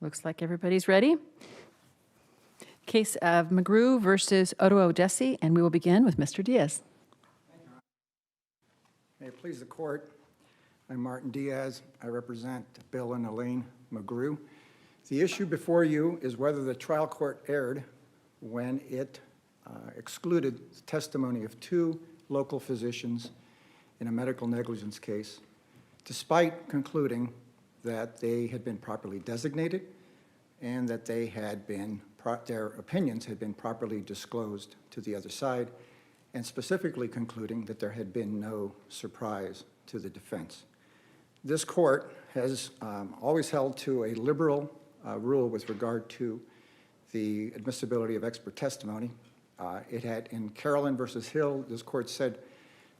Looks like everybody's ready. Case of McGrew versus Otoadese, and we will begin with Mr. Diaz. May it please the court, I'm Martin Diaz. I represent Bill and Elaine McGrew. The issue before you is whether the trial court erred when it excluded the testimony of two local physicians in a medical negligence case, despite concluding that they had been properly designated and that they had been their opinions had been properly disclosed to the other side, and specifically concluding that there had been no surprise to the defense. This court has always held to a liberal rule with regard to the admissibility of expert testimony. It had, in Carolyn versus Hill, this court said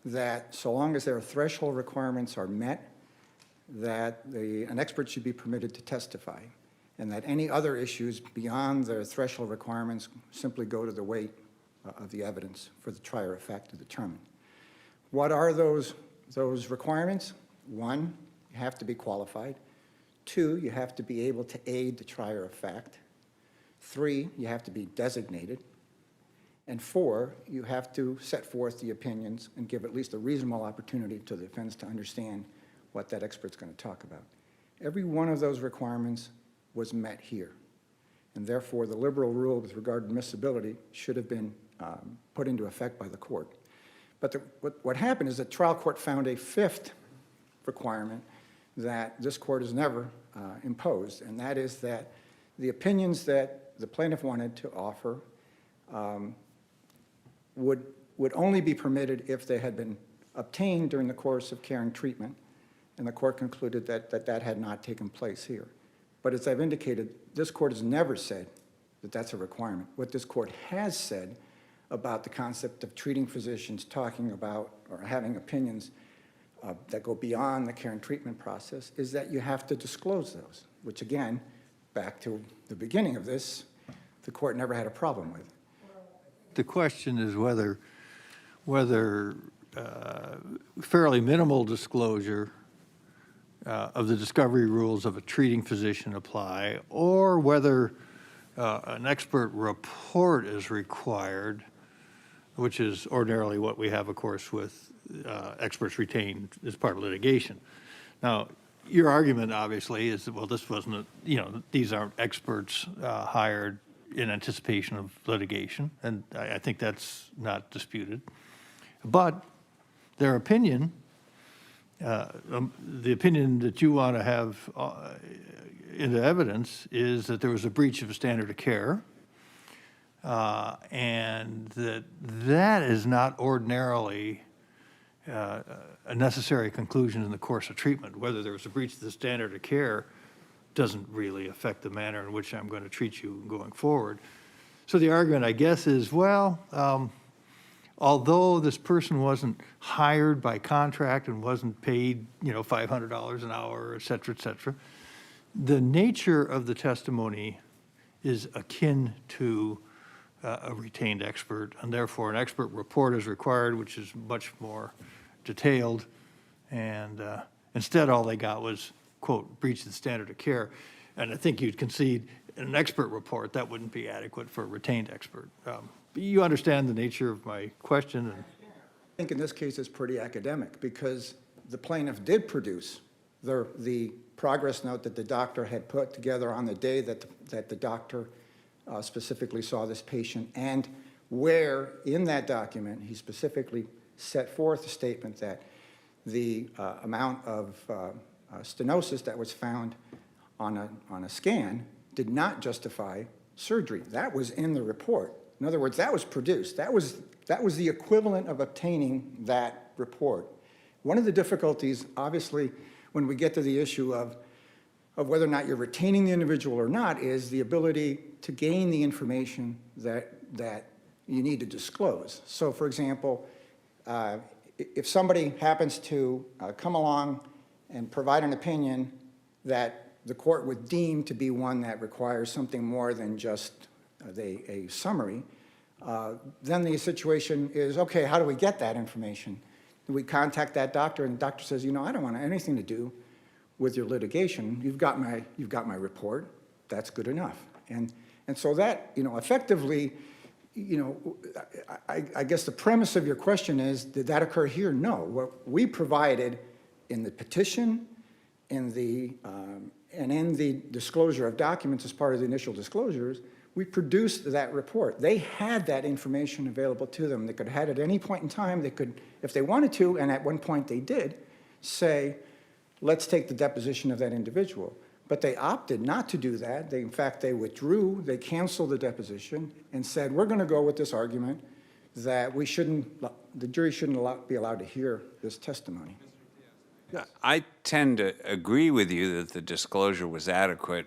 that so long as their threshold requirements are met, that an expert should be permitted to testify, and that any other issues beyond the threshold requirements simply go to the weight of the evidence for the trier of fact to determine. What are those requirements? One, you have to be qualified. Two, you have to be able to aid the trier of fact. Three, you have to be designated. And four, you have to set forth the opinions and give at least a reasonable opportunity to the defense to understand what that expert's going to talk about. Every one of those requirements was met here. And therefore, the liberal rule with regard to admissibility should have been put into effect by the court. But what happened is the trial court found a fifth requirement that this court has never imposed, and that is that the opinions that the plaintiff wanted to offer would only be permitted if they had been obtained during the course of care and treatment, and the court concluded that that had not taken place here. But as I've indicated, this court has never said that that's a requirement. What this court has said about the concept of treating physicians talking about or having opinions that go beyond the care and treatment process is that you have to disclose those, which again, back to the beginning of this, the court never had a problem with. The question is whether fairly minimal disclosure of the discovery rules of a treating physician apply, or whether an expert report is required, which is ordinarily what we have, of course, with experts retained as part of litigation. Now, your argument, obviously, is that, well, this wasn't, these aren't experts hired in anticipation of litigation, and I think that's not disputed. But their opinion, the opinion that you want to have into evidence is that there was a breach of a standard of care, and that is not ordinarily a necessary conclusion in the course of treatment. Whether there was a breach of the standard of care doesn't really affect the manner in which I'm going to treat you going forward. So the argument, I guess, is, well, although this person wasn't hired by contract and wasn't paid, $500 an hour, et cetera, the nature of the testimony is akin to a retained expert, and therefore an expert report is required, which is much more detailed, and instead all they got was, quote, breach of the standard of care. And I think you'd concede in an expert report that wouldn't be adequate for a retained expert. You understand the nature of my question? And I think in this case it's pretty academic because the plaintiff did produce the progress note that the doctor had put together on the day that the doctor specifically saw this patient, and where in that document he specifically set forth a statement that the amount of stenosis that was found on a scan did not justify surgery. That was in the report. In other words, that was produced. That was the equivalent of obtaining that report. One of the difficulties, obviously, when we get to the issue of whether or not you're retaining the individual or not, is the ability to gain the information that you need to disclose. So, for example, if somebody happens to come along and provide an opinion that the court would deem to be one that requires something more than just a summary, then the situation is, okay, how do we get that information? We contact that doctor, and the doctor says, I don't want anything to do with your litigation. You've got my report. that's good enough. And so that, effectively, I guess the premise of your question is, did that occur here? No. What we provided in the petition, and in the disclosure of documents as part of the initial disclosures, we produced that report. They had that information available to them. They could have had it at any point in time. They could, if they wanted to, and at one point they did, say, let's take the deposition of that individual. But they opted not to do that. In fact, they withdrew, they canceled the deposition and said, we're going to go with this argument that the jury shouldn't be allowed to hear this testimony. I tend to agree with you that the disclosure was adequate.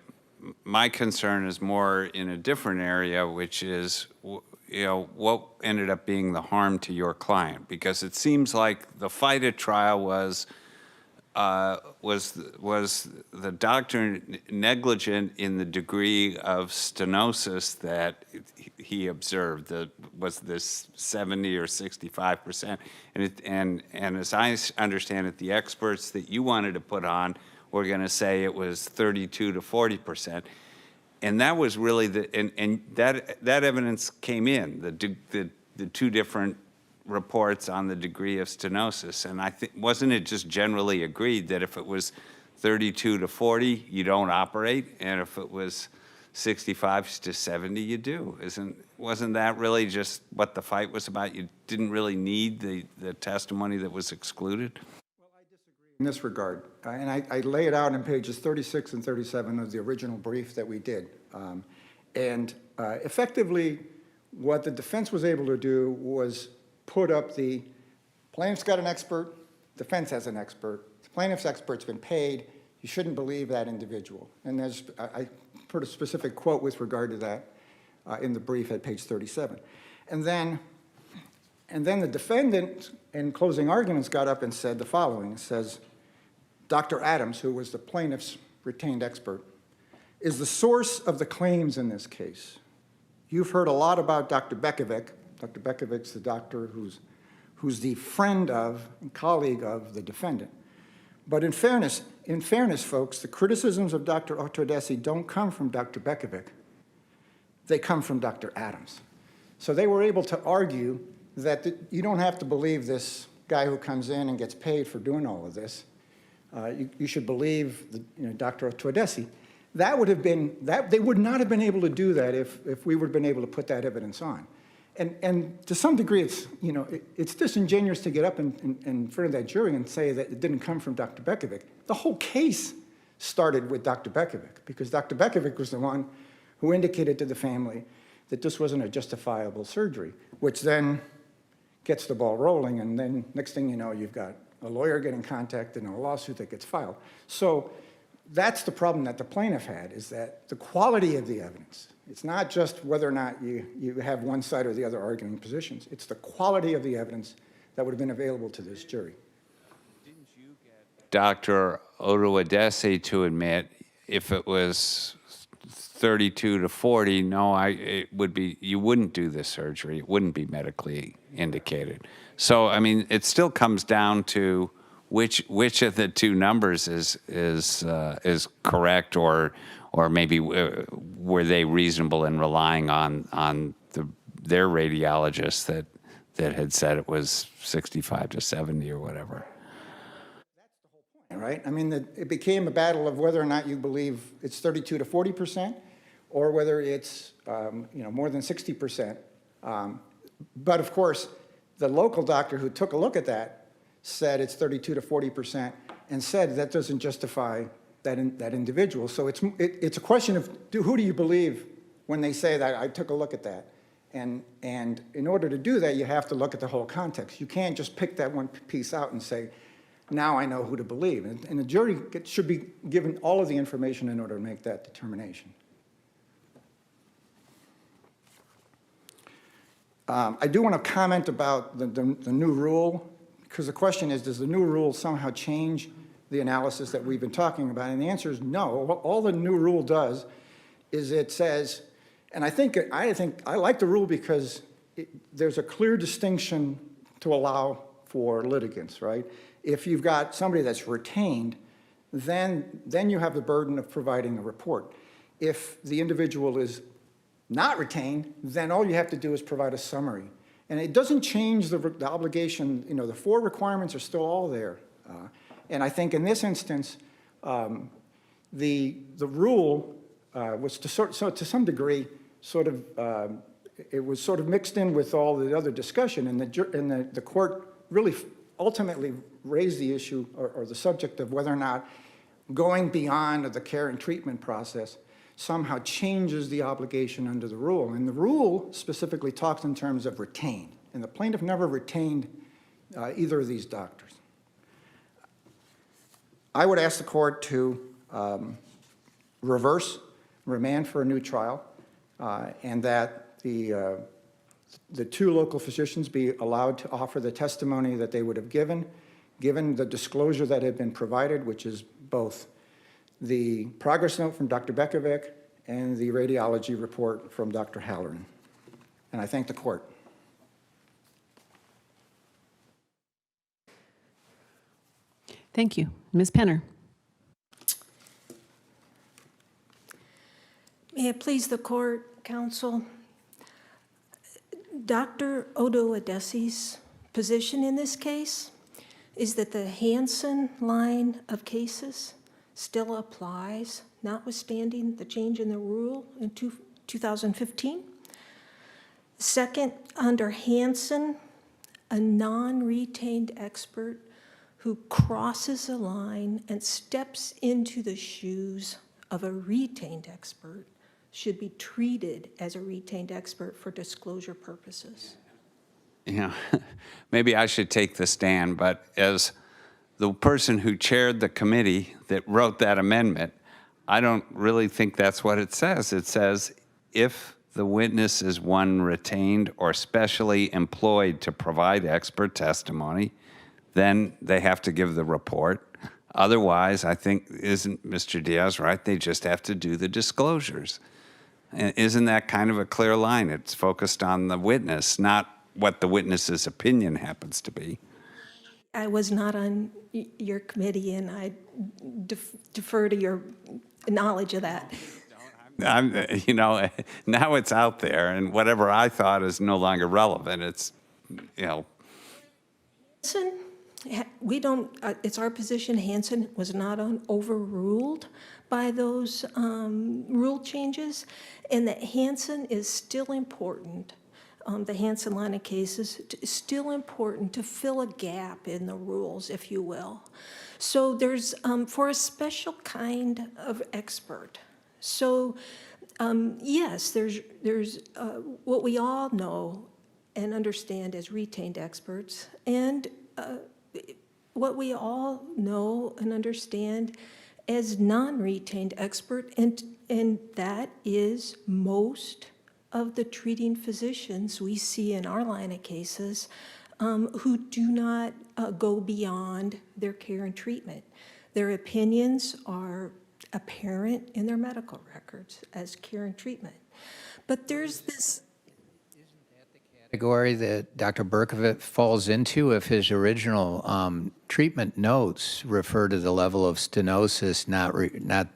My concern is more in a different area, which is, what ended up being the harm to your client, because it seems like the fight at trial was the doctor negligent in the degree of stenosis that he observed? Was this 70 or 65%? And as I understand it, the experts that you wanted to put on were going to say it was 32 to 40%. And that was really that evidence came in, the two different reports on the degree of stenosis. And I think, wasn't it just generally agreed that if it was 32 to 40, you don't operate, and if it was 65 to 70, you do? Wasn't that really just what the fight was about? You didn't really need the testimony that was excluded? In this regard, and I lay it out in pages 36 and 37 of the original brief that we did. Effectively, what the defense was able to do was put up the plaintiff's got an expert, defense has an expert, the plaintiff's expert's been paid, you shouldn't believe that individual. And I put a specific quote with regard to that in the brief at page 37. And then the defendant, in closing arguments, got up and said the following. It says, Dr. Adams, who was the plaintiff's retained expert, is the source of the claims in this case. You've heard a lot about Dr. Bekovic. Dr. Bekovic's the doctor who's the friend of and colleague of the defendant. But in fairness, folks, the criticisms of Dr. Otoadese don't come from Dr. Bekovic. They come from Dr. Adams. So they were able to argue that you don't have to believe this guy who comes in and gets paid for doing all of this. You should believe Dr. Otoadese. That would have been, they would not have been able to do that if we would have been able to put that evidence on. And to some degree, it's disingenuous to get up in front of that jury and say that it didn't come from Dr. Bekovic. The whole case started with Dr. Bekovic, because Dr. Bekovic was the one who indicated to the family that this wasn't a justifiable surgery, which then gets the ball rolling, and then next thing you know, you've got a lawyer getting contacted and a lawsuit that gets filed. So that's the problem that the plaintiff had, is that the quality of the evidence. It's not just whether or not you have one side or the other arguing positions. It's the quality of the evidence that would have been available to this jury. Didn't you get Dr. Otoadese to admit if it was 32 to 40, it would be, you wouldn't do this surgery. It wouldn't be medically indicated. So, I mean, it still comes down to which of the two numbers is correct, or maybe were they reasonable in relying on their radiologist that had said it was 65 to 70 or whatever. That's the whole point, right? I mean, it became a battle of whether or not you believe it's 32 to 40%, or whether it's more than 60%. But of course, the local doctor who took a look at that said it's 32 to 40%, and said that doesn't justify that individual. So it's a question of who do you believe when they say that I took a look at that. And in order to do that, you have to look at the whole context. You can't just pick that one piece out and say, now I know who to believe. And the jury should be given all of the information in order to make that determination. I do want to comment about the new rule, because the question is, does the new rule somehow change the analysis that we've been talking about? And the answer is no. All the new rule does is it says, and I like the rule because there's a clear distinction to allow for litigants, right? If you've got somebody that's retained, then you have the burden of providing a report. If the individual is not retained, then all you have to do is provide a summary. And it doesn't change the obligation, the 4 requirements are still all there. And I think in this instance, the rule was to some degree it was sort of mixed in with all the other discussion, and the court really ultimately raised the issue or the subject of whether or not going beyond the care and treatment process somehow changes the obligation under the rule. And the rule specifically talks in terms of retained, and the plaintiff never retained either of these doctors. I would ask the court to reverse, remand for a new trial, and that the 2 local physicians be allowed to offer the testimony that they would have given the disclosure that had been provided, which is both the progress note from Dr. Bekovic and the radiology report from Dr. Halloran. And I thank the court. Thank you. Ms. Penner. May it please the court, counsel. Dr. Otoadese's position in this case is that the Hansen line of cases still applies, notwithstanding the change in the rule in 2015. Second, under Hansen, a non-retained expert who crosses a line and steps into the shoes of a retained expert should be treated as a retained expert for disclosure purposes. Maybe I should take the stand, but as the person who chaired the committee that wrote that amendment, I don't really think that's what it says. It says if the witness is one retained or specially employed to provide expert testimony, then they have to give the report. Otherwise, I think, isn't Mr. Diaz right? They just have to do the disclosures. And isn't that kind of a clear line? It's focused on the witness, not what the witness's opinion happens to be. I was not on your committee, and I defer to your knowledge of that. Now it's out there, and whatever I thought is no longer relevant. It's, Hansen, we don't, it's our position Hansen was not overruled by those rule changes, and that Hansen is still important. The Hansen line of cases is still important to fill a gap in the rules, if you will. So there's, for a special kind of expert. So yes, there's what we all know and understand as retained experts, and what we all know and understand as non-retained expert, and that is most of the treating physicians we see in our line of cases who do not go beyond their care and treatment. Their opinions are apparent in their medical records as care and treatment. But there's this category that Dr. Berkovic falls into if his original treatment notes refer to the level of stenosis not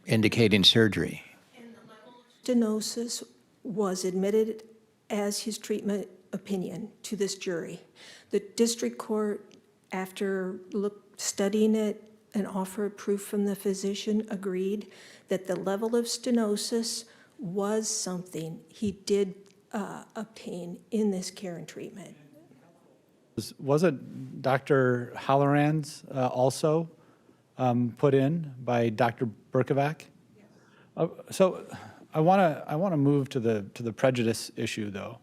indicating surgery. And the level of stenosis was admitted as his treatment opinion to this jury. The district court, after studying it and offered proof from the physician, agreed that the level of stenosis was something he did obtain in this care and treatment. Was it Dr. Halloran's also put in by Dr. Berkovic? Yes. So I want to move to the prejudice issue, though.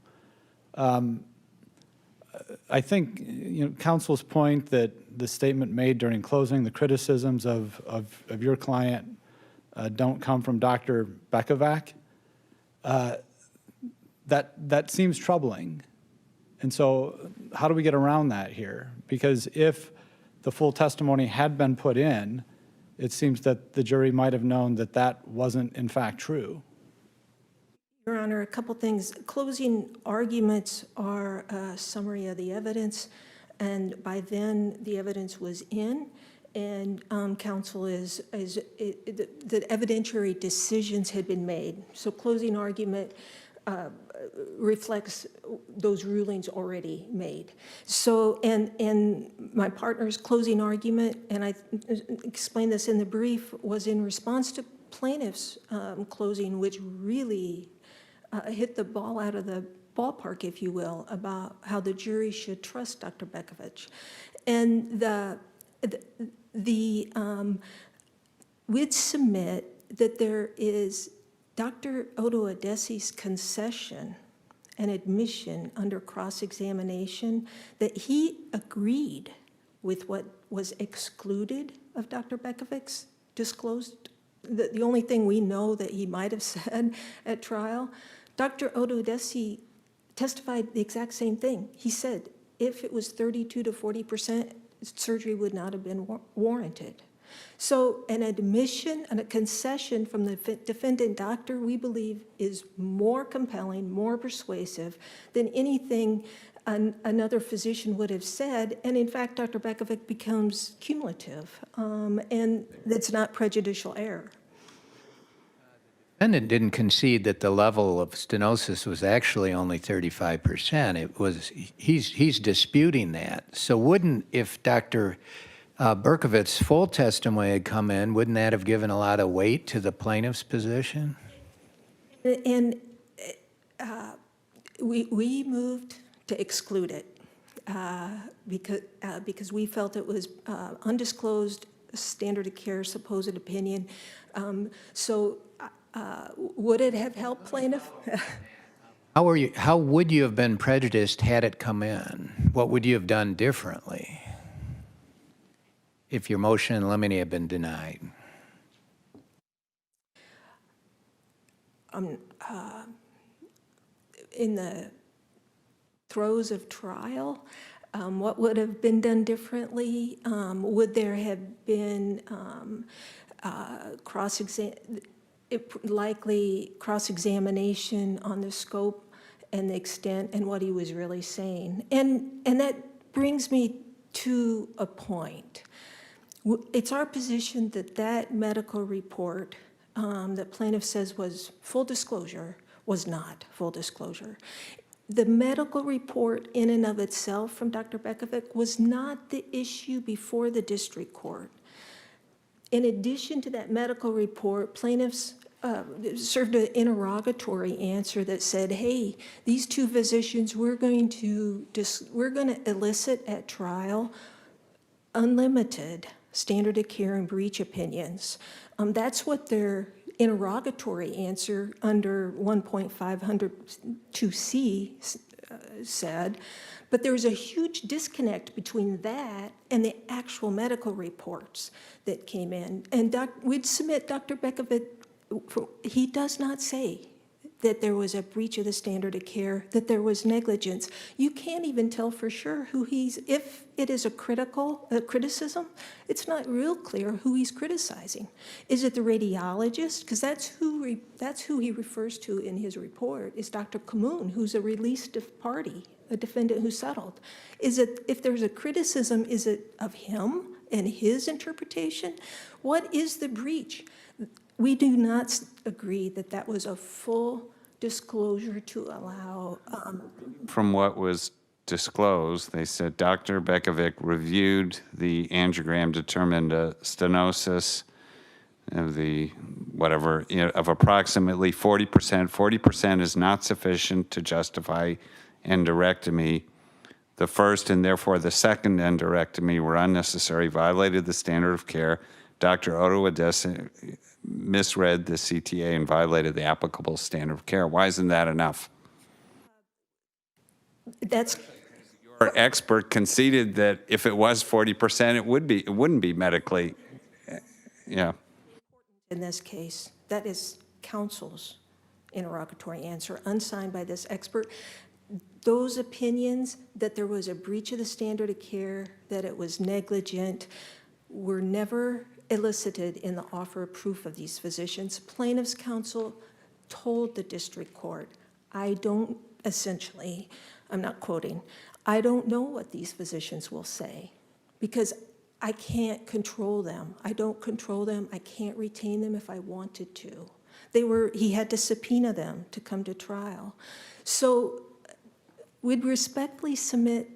I think counsel's point that the statement made during closing, the criticisms of your client don't come from Dr. Bekovic. That seems troubling. And so how do we get around that here? Because if the full testimony had been put in, it seems that the jury might have known that that wasn't in fact true. Your Honor, a couple things. Closing arguments are a summary of the evidence, and by then the evidence was in, and counsel the evidentiary decisions had been made. So closing argument reflects those rulings already made. So, and my partner's closing argument, and I explained this in the brief, was in response to plaintiff's closing, which really hit the ball out of the ballpark, if you will, about how the jury should trust Dr. Bekovich. And we'd submit that there is Dr. Otoadese's concession and admission under cross-examination that he agreed with what was excluded of Dr. Bekovich's disclosed. The only thing we know that he might have said at trial, Dr. Otoadese testified the exact same thing. He said if it was 32 to 40%, surgery would not have been warranted. So an admission and a concession from the defendant doctor, we believe, is more compelling, more persuasive than anything another physician would have said. And in fact, Dr. Bekovich becomes cumulative, and that's not prejudicial error. The defendant didn't concede that the level of stenosis was actually only 35%. It was, he's disputing that. So wouldn't, if Dr. Berkovitz's full testimony had come in, wouldn't that have given a lot of weight to the plaintiff's position? And we moved to exclude it because we felt it was undisclosed standard of care, supposed opinion. So would it have helped plaintiff? How would you have been prejudiced had it come in? What would you have done differently if your motion in limine had been denied? In the throes of trial, what would have been done differently? Would there have been likely cross-examination on the scope and the extent and what he was really saying? And that brings me to a point. It's our position that that medical report that plaintiff says was full disclosure was not full disclosure. The medical report in and of itself from Dr. Bekovich was not the issue before the district court. In addition to that medical report, plaintiffs served an interrogatory answer that said, hey, these two physicians, we're going to elicit at trial unlimited standard of care and breach opinions. That's what their interrogatory answer under 1.502C said. But there was a huge disconnect between that and the actual medical reports that came in. And we'd submit Dr. Bekovich, he does not say that there was a breach of the standard of care, that there was negligence. You can't even tell for sure who if it is a criticism, it's not real clear who he's criticizing. Is it the radiologist? Because that's who he refers to in his report, is Dr. Kamoun, who's a released party, a defendant who settled. Is it, if there's a criticism, is it of him and his interpretation? What is the breach? We do not agree that that was a full disclosure to allow. From what was disclosed, they said Dr. Bekovich reviewed the angiogram, determined a stenosis of the whatever, of approximately 40%. 40% is not sufficient to justify endorectomy. The first and therefore the second endorectomy were unnecessary, violated the standard of care. Dr. Otoadese misread the CTA and violated the applicable standard of care. Why isn't that enough? That's Your expert conceded that if it was 40%, it wouldn't be medically, yeah. in this case. That is counsel's interrogatory answer, unsigned by this expert. Those opinions that there was a breach of the standard of care, that it was negligent, were never elicited in the offer of proof of these physicians. Plaintiff's counsel told the district court, I'm not quoting, I don't know what these physicians will say, because I can't control them. I don't control them. I can't retain them if I wanted to. He had to subpoena them to come to trial. So we'd respectfully submit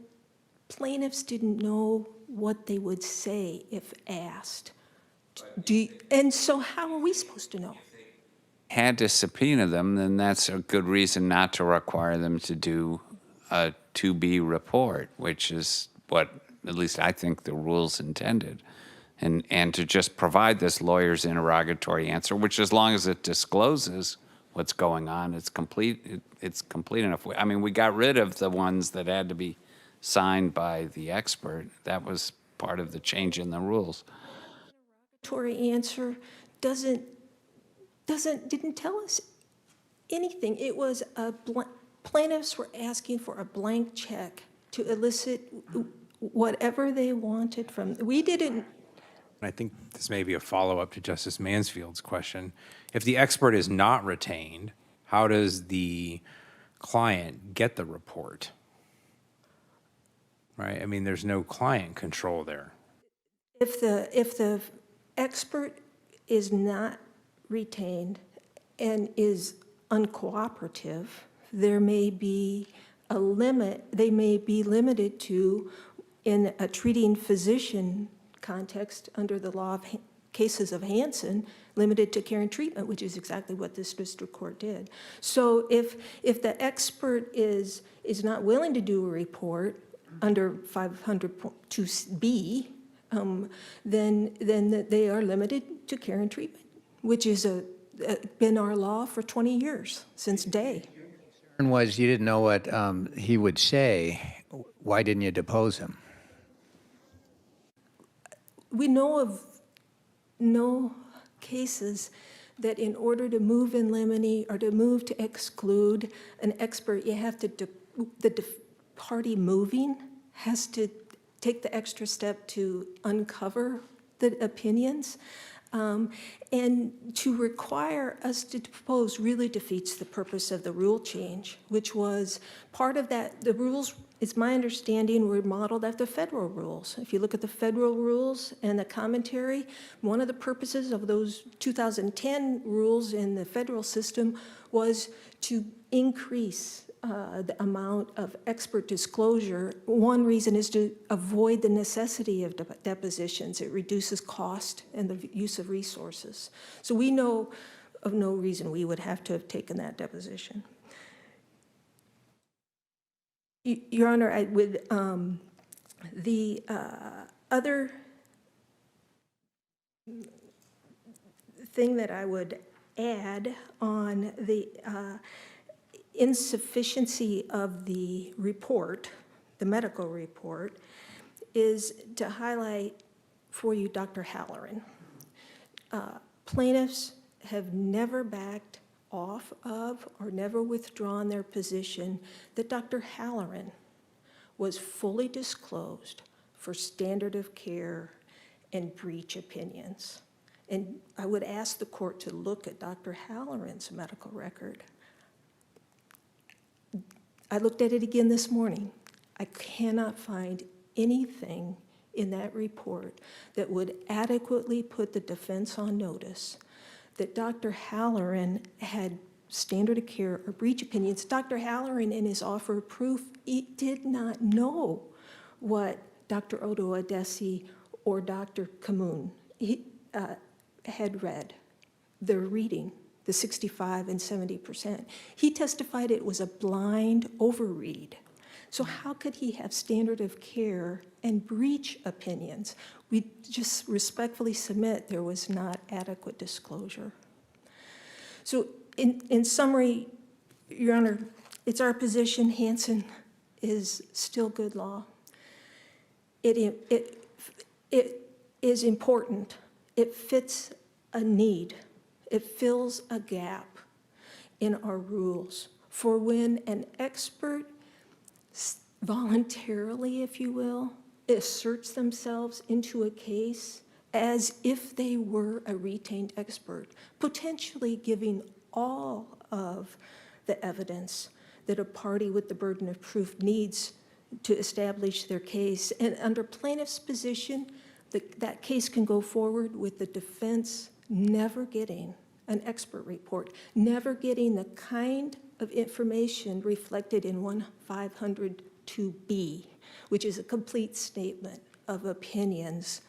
plaintiffs didn't know what they would say if asked. And so how are we supposed to know? Had to subpoena them, then that's a good reason not to require them to do a 2B report, which is what, at least I think, the rules intended. And to just provide this lawyer's interrogatory answer, which as long as it discloses what's going on, it's complete enough. I mean, we got rid of the ones that had to be signed by the expert. That was part of the change in the rules. Interrogatory answer didn't tell us anything. It was plaintiffs were asking for a blank check to elicit whatever they wanted from. We didn't. I think this may be a follow-up to Justice Mansfield's question. If the expert is not retained, how does the client get the report? Right? I mean, there's no client control there. If the expert is not retained and is uncooperative, there may be a limit. They may be limited to, in a treating physician context under the law of cases of Hansen, limited to care and treatment, which is exactly what this district court did. So if the expert is not willing to do a report under 502B, then they are limited to care and treatment, which is been our law for 20 years, since day. Concern was you didn't know what he would say. Why didn't you depose him? We know of no cases that in order to move in limine or to move to exclude an expert, you have to, the party moving has to take the extra step to uncover the opinions. And to require us to depose really defeats the purpose of the rule change, which was part of that. The rules, it's my understanding, were modeled after federal rules. If you look at the federal rules and the commentary, one of the purposes of those 2010 rules in the federal system was to increase the amount of expert disclosure. One reason is to avoid the necessity of depositions. It reduces cost and the use of resources. So we know of no reason we would have to have taken that deposition. Your Honor, the other thing that I would add on the insufficiency of the report, the medical report, is to highlight for you Dr. Halloran. Plaintiffs have never backed off of or never withdrawn their position that Dr. Halloran was fully disclosed for standard of care and breach opinions. And I would ask the court to look at Dr. Halloran's medical record. I looked at it again this morning. I cannot find anything in that report that would adequately put the defense on notice that Dr. Halloran had standard of care or breach opinions. Dr. Halloran, in his offer of proof, he did not know what Dr. Otoadese or Dr. Kamoun had read. They're reading the 65 and 70%. He testified it was a blind overread. So how could he have standard of care and breach opinions? We just respectfully submit there was not adequate disclosure. So in summary, Your Honor, it's our position Hansen is still good law. It is important. It fits a need. It fills a gap in our rules for when an expert voluntarily, if you will, asserts themselves into a case as if they were a retained expert, potentially giving all of the evidence that a party with the burden of proof needs to establish their case. And under plaintiff's position, that case can go forward with the defense never getting an expert report, never getting the kind of information reflected in 1502B, which is a complete statement of opinions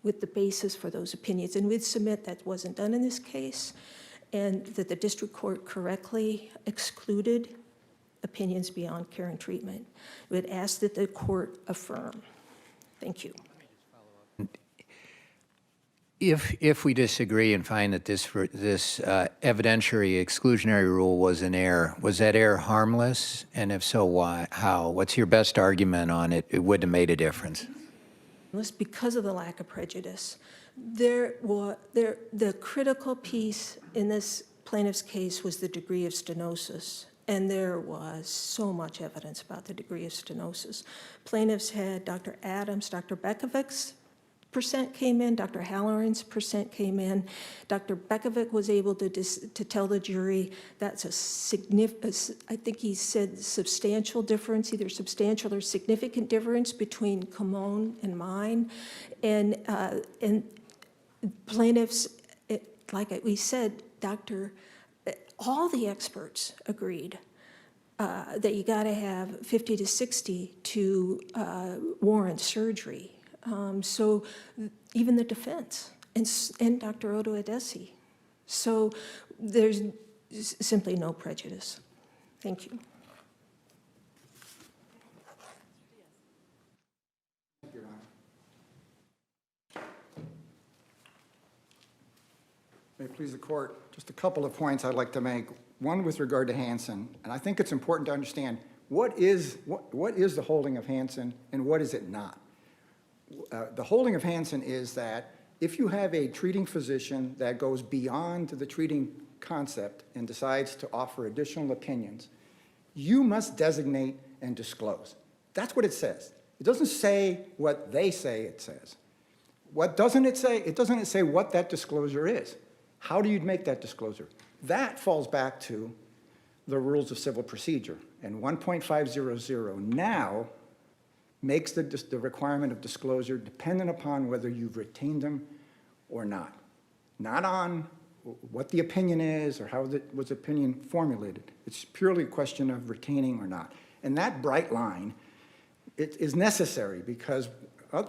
with the basis for those opinions. And we'd submit that wasn't done in this case, and that the district court correctly excluded opinions beyond care and treatment. We'd ask that the court affirm. Thank you. If we disagree and find that this evidentiary exclusionary rule was an error, was that error harmless? And if so, why? How? What's your best argument on it? It wouldn't have made a difference. Because of the lack of prejudice. The critical piece in this plaintiff's case was the degree of stenosis, and there was so much evidence about the degree of stenosis. Plaintiffs had Dr. Adams, Dr. Bekovic's percent came in, Dr. Halloran's percent came in. Dr. Bekovic was able to tell the jury that's a significant, I think he said substantial difference, either substantial or significant difference between Camone and mine. And plaintiffs, like we said, all the experts agreed that you got to have 50 to 60 to warrant surgery. So even the defense and Dr. Otoadese. So there's simply no prejudice. Thank you. Thank you, Your Honor. May it please the court, just a couple of points I'd like to make. One with regard to Hansen, and I think it's important to understand what is the holding of Hansen and what is it not. The holding of Hansen is that if you have a treating physician that goes beyond the treating concept and decides to offer additional opinions, you must designate and disclose. That's what it says. It doesn't say what they say it says. What doesn't it say? It doesn't say what that disclosure is. How do you make that disclosure? That falls back to the rules of civil procedure. And 1.500 now makes the requirement of disclosure dependent upon whether you've retained them or not. Not on what the opinion is or how was the opinion formulated. It's purely a question of retaining or not. And that bright line, it is necessary because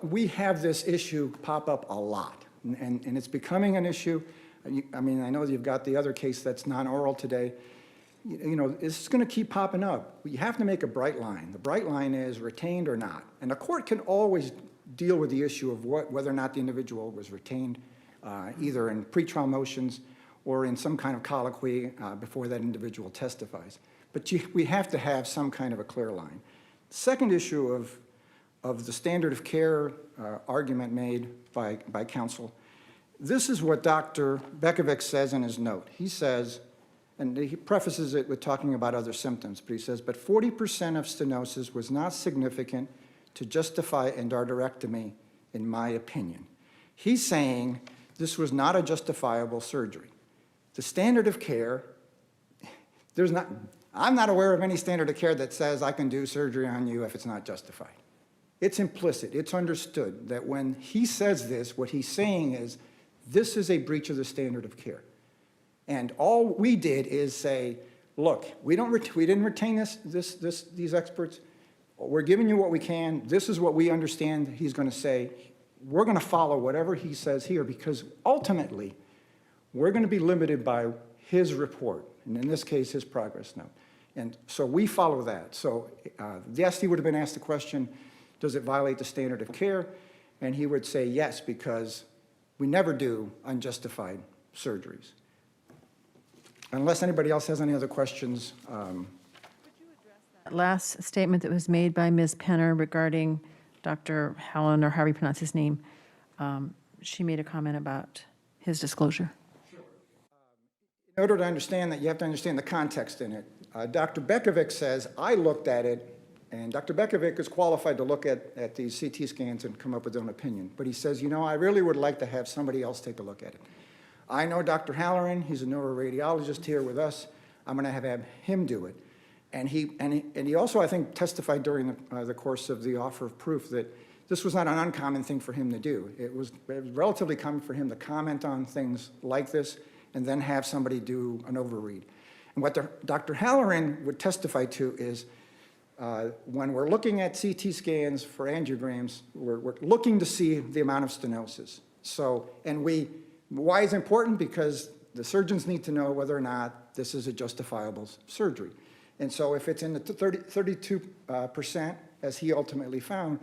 we have this issue pop up a lot. And it's becoming an issue. I mean, I know you've got the other case that's non-oral today. You know, it's going to keep popping up. You have to make a bright line. The bright line is retained or not. And the court can always deal with the issue of whether or not the individual was retained, either in pretrial motions or in some kind of colloquy before that individual testifies. But we have to have some kind of a clear line. The second issue of the standard of care argument made by counsel, this is what Dr. Bekovic says in his note. He says, and he prefaces it with talking about other symptoms, but he says, but 40% of stenosis was not significant to justify endarterectomy, in my opinion. He's saying this was not a justifiable surgery. The standard of care, I'm not aware of any standard of care that says I can do surgery on you if it's not justified. It's implicit, it's understood that when he says this, what he's saying is, this is a breach of the standard of care. And all we did is say, look, we didn't retain these experts. We're giving you what we can. This is what we understand he's going to say. We're going to follow whatever he says here because ultimately, we're going to be limited by his report, and in this case, his progress note. And so we follow that. So yes, he would have been asked the question, does it violate the standard of care? And he would say yes, because we never do unjustified surgeries. Unless anybody else has any other questions. That last statement that was made by Ms. Penner regarding Dr. Hallen, or however you pronounce his name, she made a comment about his disclosure. In order to understand that, you have to understand the context in it. Dr. Bekovic says, I looked at it, and Dr. Bekovic is qualified to look at these CT scans and come up with his own opinion. But he says, you know, I really would like to have somebody else take a look at it. I know Dr. Halloran, he's a neuroradiologist here with us. I'm going to have him do it. And he also, I think, testified during the course of the offer of proof that this was not an uncommon thing for him to do. It was relatively common for him to comment on things like this and then have somebody do an overread. And what Dr. Halloran would testify to is when we're looking at CT scans for angiograms, we're looking to see the amount of stenosis. So, and why is important? Because the surgeons need to know whether or not this is a justifiable surgery. And so if it's in the 32%, as he ultimately found,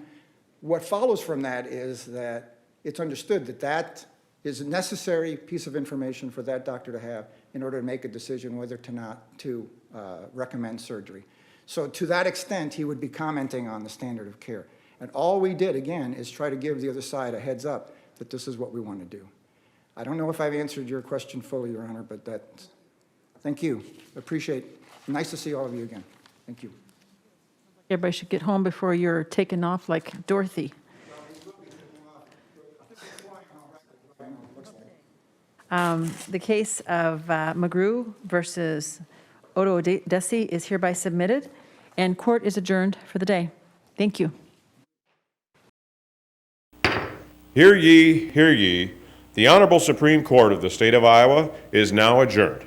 what follows from that is that it's understood that that is a necessary piece of information for that doctor to have in order to make a decision whether to not to recommend surgery. So to that extent, he would be commenting on the standard of care. And all we did, again, is try to give the other side a heads up that this is what we want to do. I don't know if I've answered your question fully, Your Honor, but thank you. Appreciate it. Nice to see all of you again. Thank you. Everybody should get home before you're taken off like Dorothy. The case of McGrew versus Otoadese is hereby submitted, and court is adjourned for the day. Thank you. Hear ye, hear ye. The Honorable Supreme Court of the State of Iowa is now adjourned.